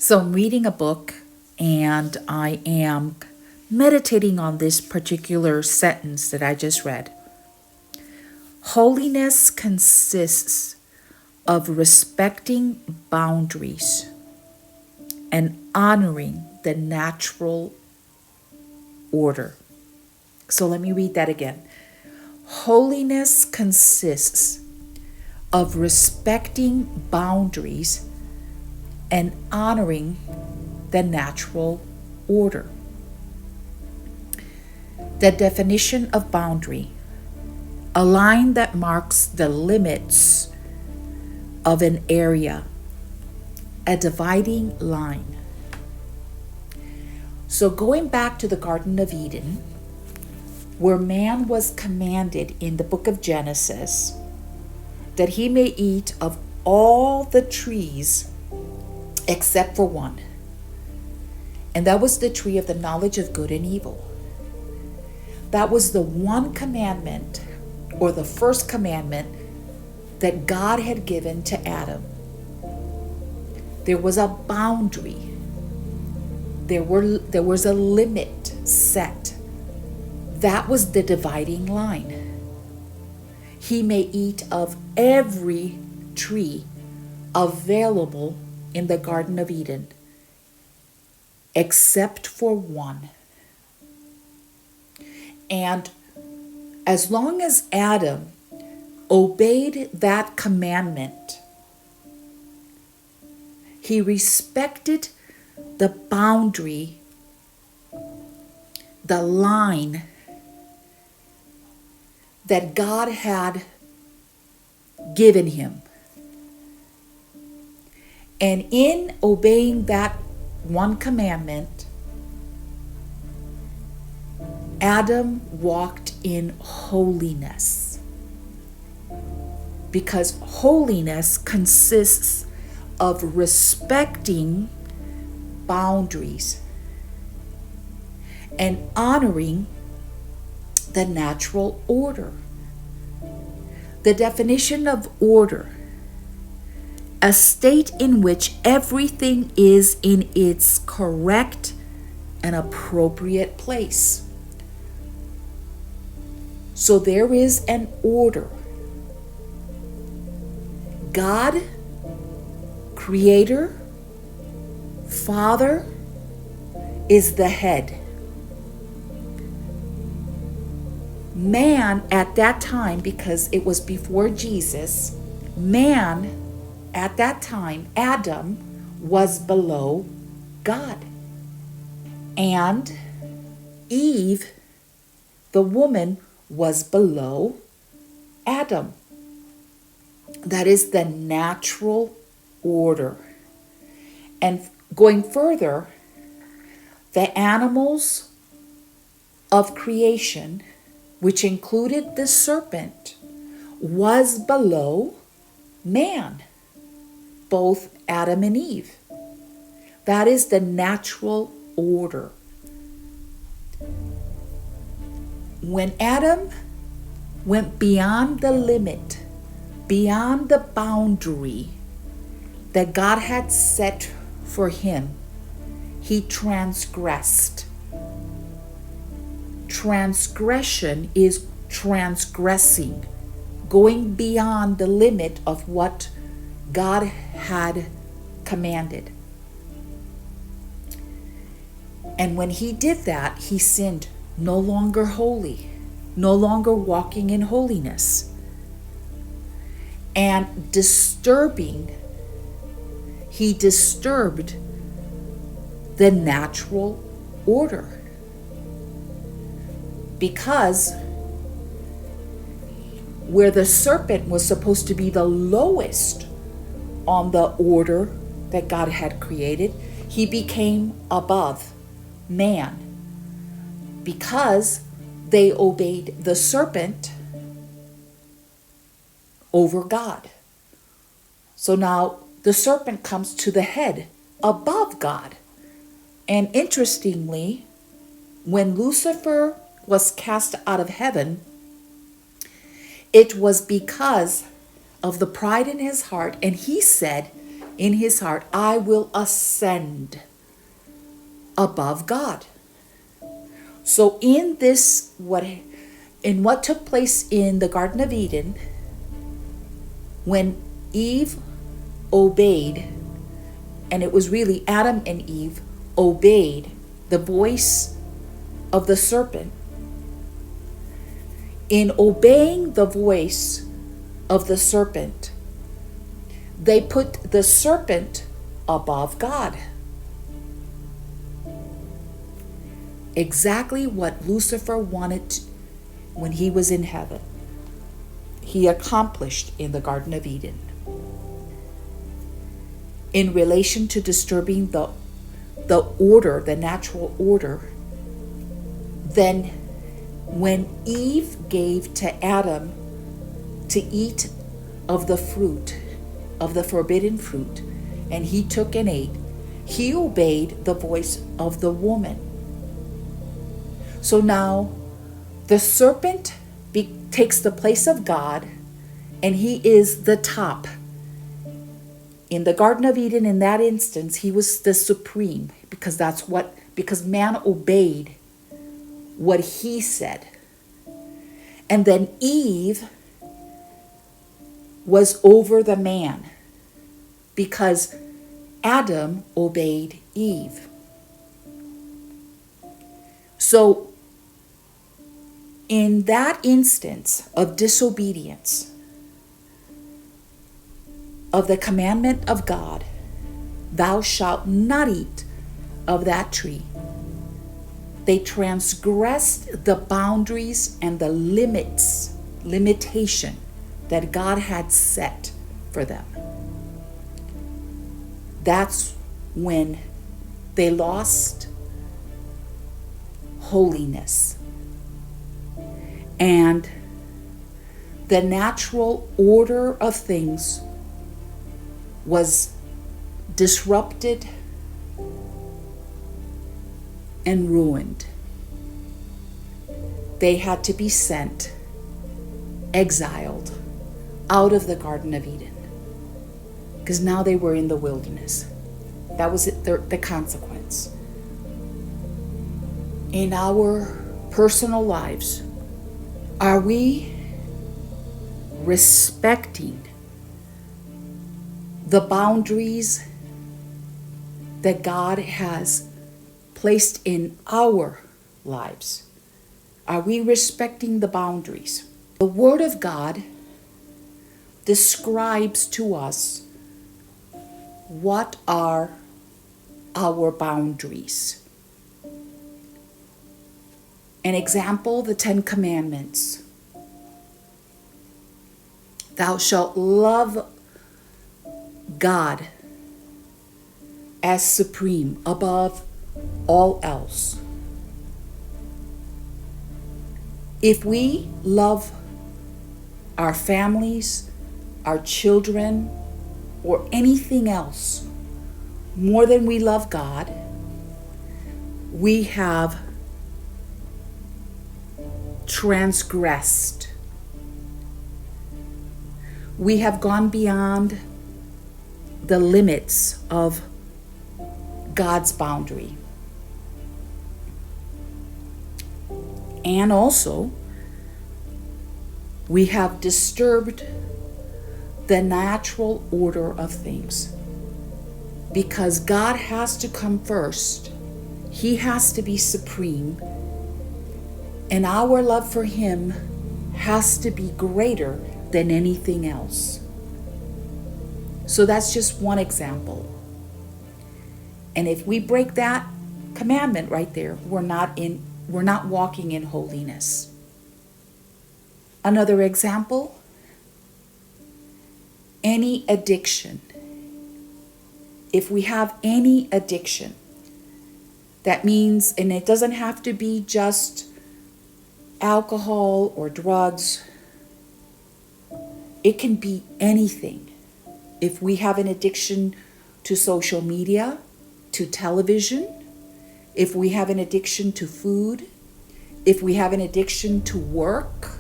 So I'm reading a book and I am meditating on this particular sentence that I just read. Holiness consists of respecting boundaries and honoring the natural order. So let me read that again. Holiness consists of respecting boundaries and honoring the natural order. The definition of boundary: a line that marks the limits of an area, a dividing line. So going back to the Garden of Eden, where man was commanded in the book of Genesis that he may eat of all the trees except for one. And that was the tree of the knowledge of good and evil. That was the one commandment, or the first commandment, that God had given to Adam. There was a boundary. There was a limit set. That was the dividing line. He may eat of every tree available in the Garden of Eden, except for one. And as long as Adam obeyed that commandment, he respected the boundary, the line that God had given him. And in obeying that one commandment, Adam walked in holiness. Because holiness consists of respecting boundaries and honoring the natural order. The definition of order: a state in which everything is in its correct and appropriate place. So there is an order. God, Creator, Father, is the head. Man at that time, because it was before Jesus, man at that time, Adam, was below God. And Eve, the woman, was below Adam. That is the natural order. And going further, the animals of creation, which included the serpent, was below man, both Adam and Eve. That is the natural order. When Adam went beyond the limit, beyond the boundary that God had set for him, he transgressed. Transgression is transgressing, going beyond the limit of what God had commanded. And when he did that, he sinned, no longer holy, no longer walking in holiness, and he disturbed the natural order. Because where the serpent was supposed to be the lowest on the order that God had created, he became above man, because they obeyed the serpent over God. So now the serpent comes to the head, above God. And interestingly, when Lucifer was cast out of heaven, it was because of the pride in his heart, and he said, in his heart, I will ascend above God. So in what took place in the Garden of Eden, when Eve obeyed, and it was really Adam and Eve obeyed the voice of the serpent. In obeying the voice of the serpent, they put the serpent above God. Exactly what Lucifer wanted when he was in heaven, he accomplished in the Garden of Eden. In relation to disturbing the order, the natural order, then when Eve gave to Adam to eat of the fruit, of the forbidden fruit, and he took and ate, he obeyed the voice of the woman. So now the serpent takes the place of God, and he is the top. In the Garden of Eden, in that instance, he was the supreme, because man obeyed what he said. And then Eve was over the man, because Adam obeyed Eve. So in that instance of disobedience of the commandment of God, thou shalt not eat of that tree, they transgressed the boundaries and the limitation that God had set for them. That's when they lost holiness. And the natural order of things was disrupted and ruined. They had to be sent, exiled out of the Garden of Eden, because now they were in the wilderness. That was the consequence. In our personal lives, are we respecting the boundaries that God has placed in our lives? Are we respecting the boundaries? The Word of God describes to us what are our boundaries. An example, the 10 Commandments. Thou shalt love God as supreme above all else. If we love our families, our children, or anything else more than we love God, we have transgressed. We have gone beyond the limits of God's boundary. And also, we have disturbed the natural order of things. Because God has to come first. He has to be supreme. And our love for Him has to be greater than anything else. So that's just one example. And if we break that commandment right there, we're not walking in holiness. Another example, any addiction. If we have any addiction, that means, and it doesn't have to be just alcohol or drugs, it can be anything. If we have an addiction to social media, to television, if we have an addiction to food, if we have an addiction to work,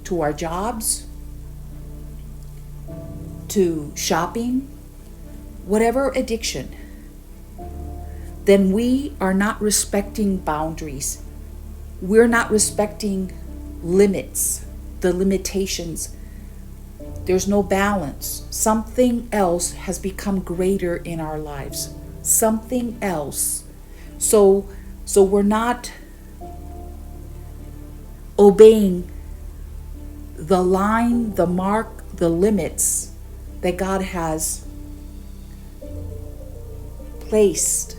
to our jobs, to shopping, whatever addiction, then we are not respecting boundaries. We're not respecting limits, the limitations. There's no balance. Something else has become greater in our lives. Something else. So we're not obeying the line, the mark, the limits that God has placed.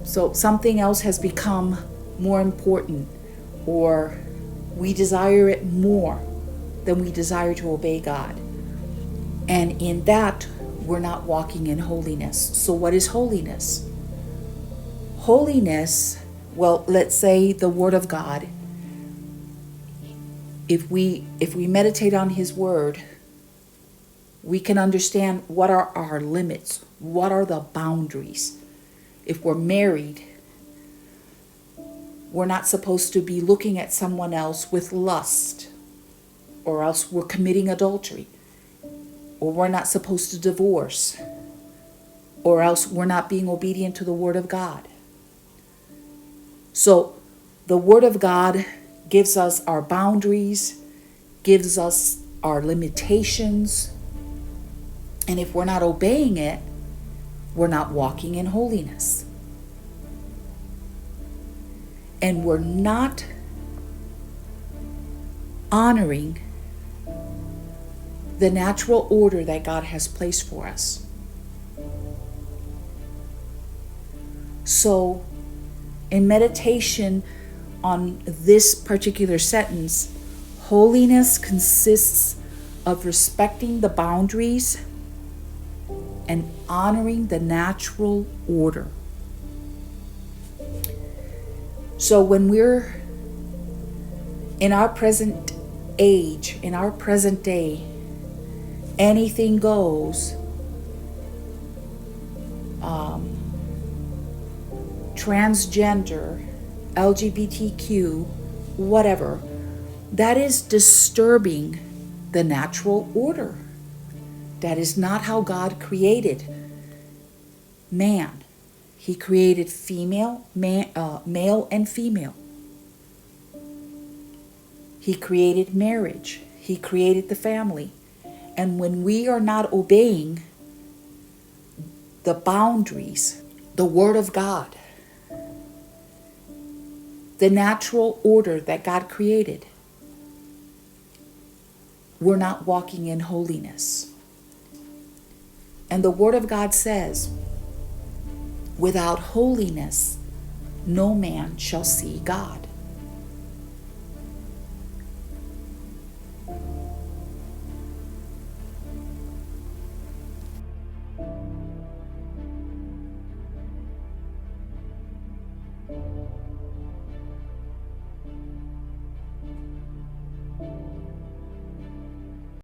So something else has become more important, or we desire it more than we desire to obey God. And in that, we're not walking in holiness. So what is holiness? Holiness, well, let's say the Word of God. If we meditate on His Word, we can understand what are our limits, what are the boundaries. If we're married, we're not supposed to be looking at someone else with lust, or else we're committing adultery. Or we're not supposed to divorce, or else we're not being obedient to the Word of God. So the Word of God gives us our boundaries, gives us our limitations, and if we're not obeying it, we're not walking in holiness. And we're not honoring the natural order that God has placed for us. So, in meditation on this particular sentence, holiness consists of respecting the boundaries and honoring the natural order. So when we're in our present age, in our present day, anything goes, transgender, LGBTQ, whatever, that is disturbing the natural order. That is not how God created man. He created male and female. He created marriage. He created the family. And when we are not obeying the boundaries, the Word of God, the natural order that God created, we're not walking in holiness. And the Word of God says, without holiness, no man shall see God.